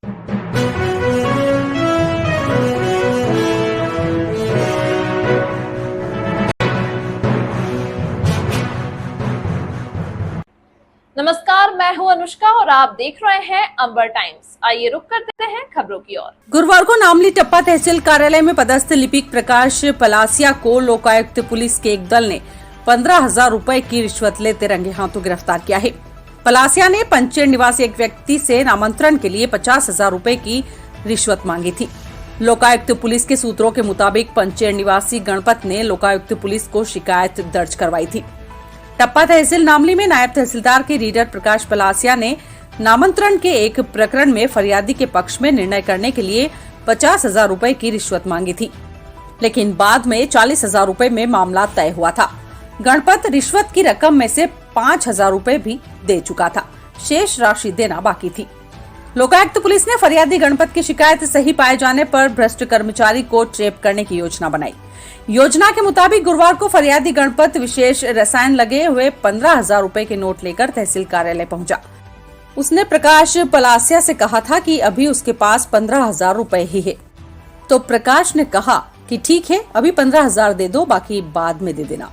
नमस्कार, मैं हूं अनुष्का और आप देख रहे हैं अंबर टाइम्स। आइए रुक करते हैं खबरों की ओर। गुरुवार को नामली टप्पा तहसील कार्यालय में पदस्थ लिपिक प्रकाश पलासिया को लोकायुक्त पुलिस के एक दल ने 15,000 रुपए की रिश्वत लेते रंगे हाथों गिरफ्तार किया है। पलासिया ने पंचेर निवासी एक व्यक्ति से नामांतरण के लिए 50,000 रुपए की रिश्वत मांगी थी। लोकायुक्त पुलिस के सूत्रों के मुताबिक पंचेर निवासी गणपत ने लोकायुक्त पुलिस को शिकायत दर्ज करवाई थी। टप्पा तहसील नामली में नायब तहसीलदार के रीडर प्रकाश पलासिया ने नामांतरण के एक प्रकरण में फरियादी के पक्ष में निर्णय करने के लिए 50,000 रुपए की रिश्वत मांगी थी, लेकिन बाद में 40,000 रुपए में मामला तय हुआ था। गणपत रिश्वत की रकम में से 5,000 रुपए भी दे चुका था, शेष राशि देना बाकी थी। लोकायुक्त पुलिस ने फरियादी गणपत की शिकायत सही पाए जाने पर भ्रष्ट कर्मचारी को ट्रैप करने की योजना बनाई। योजना के मुताबिक गुरुवार को फरियादी गणपत विशेष रसायन लगे हुए 15,000 रुपए के नोट लेकर तहसील कार्यालय पहुंचा। उसने प्रकाश पलासिया से कहा था कि अभी उसके पास 15,000 रुपए ही है, तो प्रकाश ने कहा कि ठीक है, अभी 15,000 दे दो, बाकी बाद में दे देना।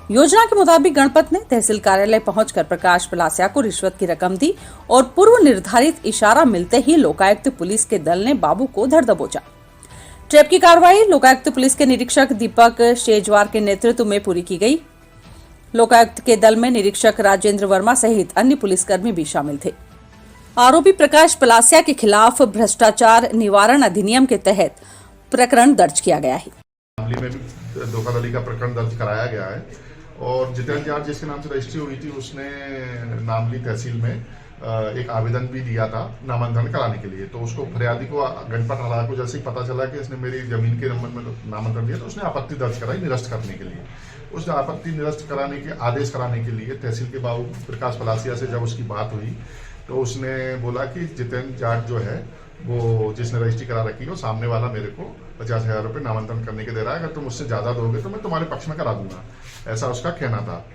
योजना के मुताबिक गणपत ने तहसील कार्यालय पहुंचकर प्रकाश पलासिया को रिश्वत की रकम दी और पूर्व निर्धारित इशारा मिलते ही लोकायुक्त पुलिस के दल ने बाबू को धर दबोचा। ट्रैप की कार्रवाई लोकायुक्त पुलिस के निरीक्षक दीपक शेजवार के नेतृत्व में पूरी की गई। लोकायुक्त के दल में निरीक्षक राजेंद्र वर्मा सहित अन्य पुलिसकर्मी भी शामिल थे। आरोपी प्रकाश पलासिया के खिलाफ भ्रष्टाचार निवारण अधिनियम के तहत प्रकरण दर्ज किया गया है। मामले में भी धोखाधड़ी का प्रकरण दर्ज कराया गया है और जितेंद्र जाट जिसके नाम से रजिस्ट्री हुई थी, उसने नामली तहसील में एक आवेदन भी दिया था नामांतरण कराने के लिए। तो उसको फरियादी को गणपत हला को जैसे ही पता चला कि इसने मेरी जमीन के नंबर में नामांतरण दिया, तो उसने आपत्ति दर्ज कराई निरस्त करने के लिए। उस आपत्ति निरस्त कराने के आदेश कराने के लिए तहसील के बाबू प्रकाश पलासिया से जब उसकी बात हुई तो उसने बोला कि जितेंद्र जाट जो है वो जिसने रजिस्ट्री करा रखी है, सामने वाला मेरे को 50,000 रुपये नामांतरण करने के दे रहा है, अगर तुम उससे ज़्यादा दोगे तो मैं तुम्हारे पक्ष में करा दूंगा, ऐसा उसका कहना था।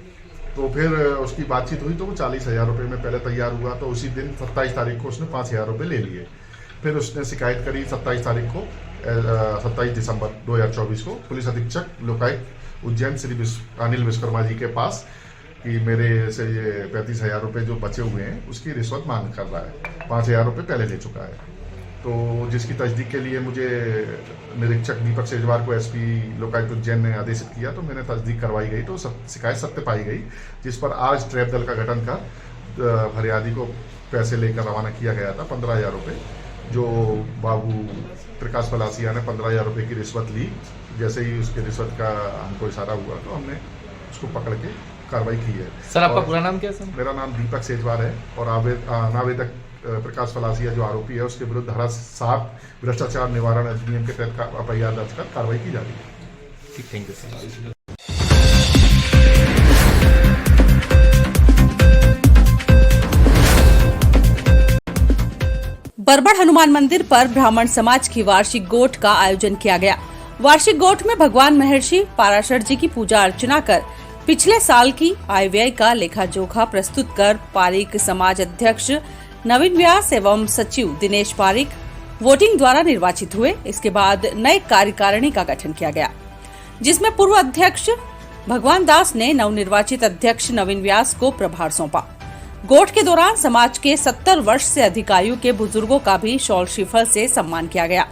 तो फिर उसकी बातचीत हुई तो वो 40,000 रुपये में पहले तैयार हुआ, तो उसी दिन 27 तारीख को उसने 5,000 रुपये ले लिए। फिर उसने शिकायत करी 27 तारीख को 27 दिसंबर 2024 को पुलिस अधीक्षक लोकायुक्त उज्जैन श्री अनिल विश्वकर्मा जी के पास कि मेरे से ये 35,000 रुपये जो बचे हुए हैं उसकी रिश्वत मांग कर रहा है, 5,000 रुपये पहले ले चुका है। तो जिसकी तस्दीक के लिए मुझे निरीक्षक दीपक शेजवार को एसपी लोकायुक्त उज्जैन ने आदेशित किया, तो मैंने तस्दीक करवाई गई, तो शिकायत सत्य पाई गई, जिस पर आज ट्रैप दल का गठन कर फरियादी को पैसे लेकर रवाना किया गया था 15,000 रुपये, जो बाबू प्रकाश पलासिया ने 15,000 रुपये की रिश्वत ली। जैसे ही उसकी रिश्वत का हमको इशारा हुआ तो हमने उसको पकड़ के कार्रवाई की है। सर आपका पूरा नाम क्या है सर? मेरा नाम दीपक शेजवार है और अनावेदक प्रकाश पलासिया जो आरोपी है उसके विरुद्ध धारा 7 भ्रष्टाचार निवारण अधिनियम के तहत एफआईआर दर्ज कर कार्रवाई की जा रही है। ठीक, थैंक यू सर। बरबड़ हनुमान मंदिर पर ब्राह्मण समाज की वार्षिक गोठ का आयोजन किया गया। वार्षिक गोठ में भगवान महर्षि पाराशर जी की पूजा अर्चना कर पिछले साल की आय व्यय का लेखा जोखा प्रस्तुत कर पारीक समाज अध्यक्ष नवीन व्यास एवं सचिव दिनेश पारीक वोटिंग द्वारा निर्वाचित हुए। इसके बाद नए कार्यकारिणी का गठन किया गया, जिसमें पूर्व अध्यक्ष भगवान दास ने नवनिर्वाचित अध्यक्ष नवीन व्यास को प्रभार सौंपा। गोठ के दौरान समाज के 70 वर्ष से अधिक आयु के बुजुर्गों का भी शॉल श्रीफल से सम्मान किया गया।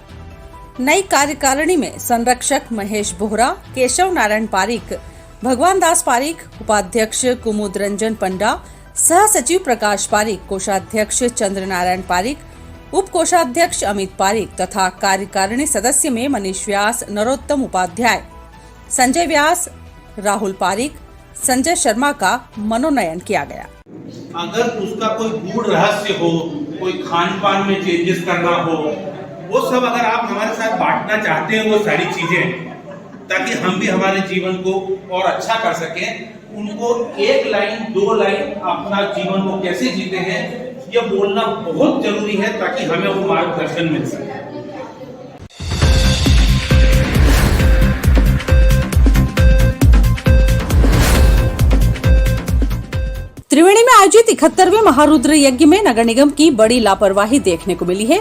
नई कार्यकारिणी में संरक्षक महेश बोहरा, केशव नारायण पारीक, भगवान दास पारीक, उपाध्यक्ष कुमुद रंजन पंडा, सह सचिव प्रकाश पारीक, कोषाध्यक्ष चंद्र नारायण पारीक, उप कोषाध्यक्ष अमित पारीक तथा कार्यकारिणी सदस्य में मनीष व्यास, नरोत्तम उपाध्याय, संजय व्यास, राहुल पारीक, संजय शर्मा का मनोनयन किया गया। अगर उसका कोई गूढ़ रहस्य हो, कोई खान पान में चेंजेस करना हो, वो सब अगर आप हमारे साथ बांटना चाहते हैं वो सारी चीजें, ताकि हम भी हमारे जीवन को और अच्छा कर सकें, उनको 1 लाइन 2 लाइन अपना जीवन को कैसे जीते हैं ये बोलना बहुत जरूरी है, ताकि हमें वो मार्गदर्शन मिल सके। त्रिवेणी में आयोजित 71वें महारुद्र यज्ञ में नगर निगम की बड़ी लापरवाही देखने को मिली है,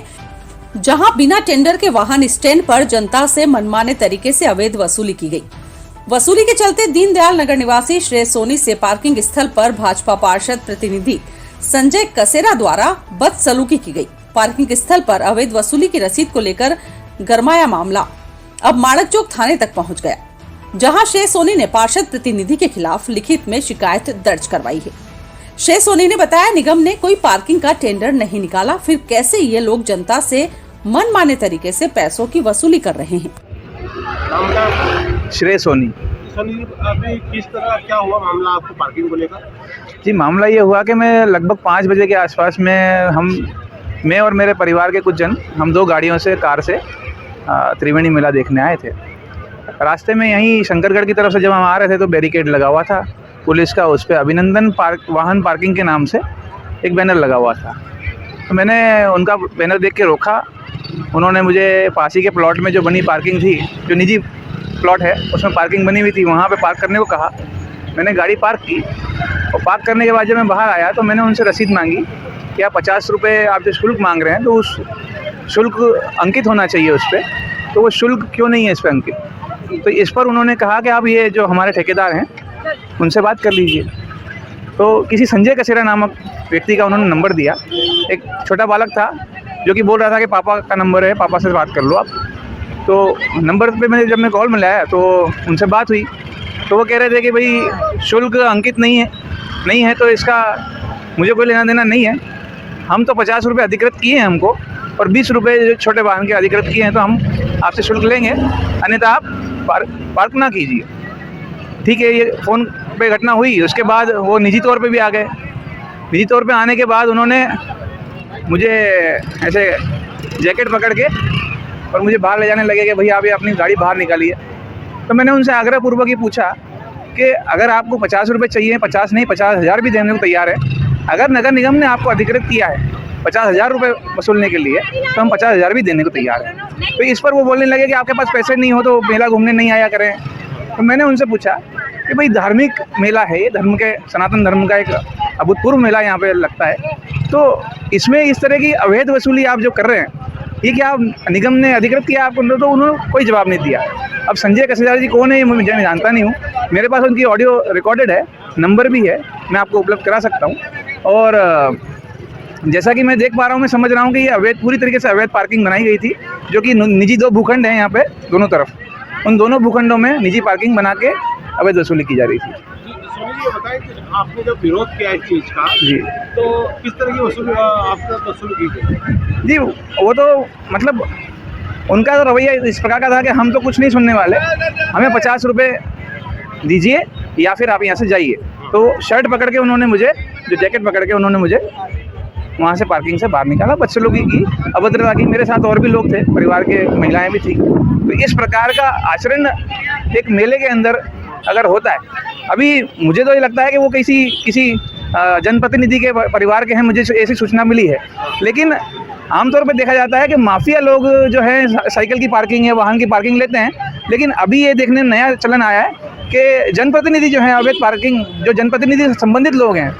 जहां बिना टेंडर के वाहन स्टैंड पर जनता से मनमाने तरीके से अवैध वसूली की गई। वसूली के चलते दीनदयाल नगर निवासी श्रेय सोनी से पार्किंग स्थल पर भाजपा पार्षद प्रतिनिधि संजय कसेरा द्वारा बदसलूकी की गई। पार्किंग स्थल पर अवैध वसूली की रसीद को लेकर गरमाया मामला अब माणक चौक थाने तक पहुंच गया, जहां श्रेय सोनी ने पार्षद प्रतिनिधि के खिलाफ लिखित में शिकायत दर्ज करवाई है। श्रेय सोनी ने बताया, निगम ने कोई पार्किंग का टेंडर नहीं निकाला, फिर कैसे ये लोग जनता से मनमाने तरीके से पैसों की वसूली कर रहे हैं। श्रेय सोनी। अभी किस तरह क्या हुआ मामला आपको पार्किंग को लेकर? जी, मामला ये हुआ कि मैं लगभग 5 बजे के आसपास में मैं और मेरे परिवार के कुछ जन हम 2 गाड़ियों से कार से त्रिवेणी मेला देखने आए थे। रास्ते में यहीं शंकरगढ़ की तरफ से जब हम आ रहे थे तो बैरिकेड लगा हुआ था पुलिस का, उस पर अभिनंदन वाहन पार्किंग के नाम से एक बैनर लगा हुआ था। तो मैंने उनका बैनर देख के रोका। उन्होंने मुझे पासी के प्लॉट में जो बनी पार्किंग थी, जो निजी प्लॉट है उसमें पार्किंग बनी हुई थी, वहाँ पे पार्क करने को कहा। मैंने गाड़ी पार्क की और पार्क करने के बाद जब मैं बाहर आया तो मैंने उनसे रसीद मांगी कि आप 50 रुपये आप जो शुल्क मांग रहे हैं तो उस शुल्क अंकित होना चाहिए उस पर, तो वो शुल्क क्यों नहीं है इस पर अंकित। तो इस पर उन्होंने कहा कि आप ये जो हमारे ठेकेदार हैं उनसे बात कर लीजिए। तो किसी संजय कसेरा नामक व्यक्ति का उन्होंने नंबर दिया। एक छोटा बालक था जो कि बोल रहा था कि पापा का नंबर है, पापा से बात कर लो आप। तो नंबर पे जब मैं कॉल मिलाया तो उनसे बात हुई तो वो कह रहे थे कि भाई शुल्क अंकित नहीं है तो इसका मुझे कोई लेना देना नहीं है। हम तो 50 रुपये अधिकृत किए हैं हमको, और 20 रुपये जो छोटे वाहन के अधिकृत किए हैं, तो हम आपसे शुल्क लेंगे, अन्यथा आप पार्क ना कीजिए। ठीक है, ये फ़ोन पे घटना हुई। उसके बाद वो निजी तौर पे भी आ गए। निजी तौर पे आने के बाद उन्होंने मुझे ऐसे जैकेट पकड़ के और मुझे बाहर ले जाने लगे कि भैया आप ये अपनी गाड़ी बाहर निकालिए। तो मैंने उनसे आग्रहपूर्वक ये पूछा कि अगर आपको 50 रुपये चाहिए, 50 नहीं 50,000 भी देने को तैयार है। अगर नगर निगम ने आपको अधिकृत किया है 50,000 रुपये वसूलने के लिए, तो हम 50,000 भी देने को तैयार हैं। तो इस पर वो बोलने लगे कि आपके पास पैसे नहीं हो तो मेला घूमने नहीं आया करें। तो मैंने उनसे पूछा कि भाई धार्मिक मेला है, ये धर्म के सनातन धर्म का एक अभूतपूर्व मेला यहाँ पे लगता है, तो इसमें इस तरह की अवैध वसूली आप जो कर रहे हैं, ये क्या आप निगम ने अधिकृत किया आपको? तो उन्होंने कोई जवाब नहीं दिया। अब संजय कसेरा जी कौन है मुझे मैं जानता नहीं हूँ। मेरे पास उनकी ऑडियो रिकॉर्डेड है, नंबर भी है, मैं आपको उपलब्ध करा सकता हूँ। और जैसा कि मैं देख पा रहा हूँ, मैं समझ रहा हूँ कि ये अवैध, पूरी तरीके से अवैध पार्किंग बनाई गई थी, जो कि निजी 2 भूखंड हैं यहाँ पे दोनों तरफ। उन दोनों भूखंडों में निजी पार्किंग बना के अवैध वसूली की जा रही थी। सोनी जी बताएं कि आपने जब विरोध किया इस चीज़ का, जी, तो किस तरह की वसूली की गई? जी, वो तो मतलब उनका तो रवैया इस प्रकार का था कि हम तो कुछ नहीं सुनने वाले, हमें 50 रुपये दीजिए या फिर आप यहाँ से जाइए। तो शर्ट पकड़ के उन्होंने मुझे, जो जैकेट पकड़ के उन्होंने मुझे वहाँ से पार्किंग से बाहर निकाला, बदसलूकी की, अभद्रता की। मेरे साथ और भी लोग थे, परिवार के महिलाएं भी थी। तो इस प्रकार का आचरण एक मेले के अंदर अगर होता है, अभी मुझे तो ये लगता है कि वो किसी जनप्रतिनिधि के परिवार के हैं, मुझे ऐसी सूचना मिली है। लेकिन आमतौर पर देखा जाता है कि माफिया लोग जो है साइकिल की पार्किंग या वाहन की पार्किंग लेते हैं, लेकिन अभी ये देखने में नया चलन आया है कि जनप्रतिनिधि जो है अवैध पार्किंग, जो जनप्रतिनिधि से संबंधित लोग हैं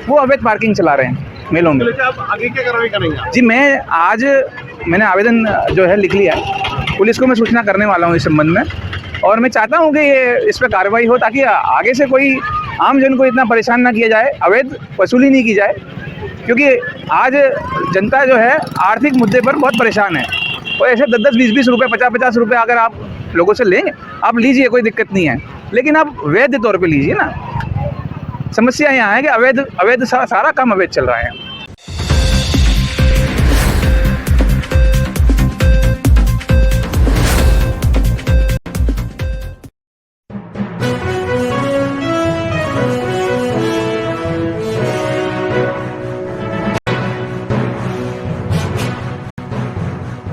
वो अवैध पार्किंग चला रहे हैं मेलों में। तो आप आगे क्या कार्रवाई करेंगे? जी, मैंने आवेदन जो है लिख लिया है, पुलिस को मैं सूचना करने वाला हूँ इस संबंध में, और मैं चाहता हूँ कि ये इस पर कार्रवाई हो, ताकि आगे से कोई आम जन को इतना परेशान ना किया जाए, अवैध वसूली नहीं की जाए। क्योंकि आज जनता जो है आर्थिक मुद्दे पर बहुत परेशान है, और ऐसे 10-10, 20-20 रुपये, 50-50 रुपये अगर आप लोगों से लेंगे, आप लीजिए, कोई दिक्कत नहीं है, लेकिन आप वैध तौर पे लीजिए ना। समस्या यहाँ है कि अवैध सारा काम अवैध चल रहा है।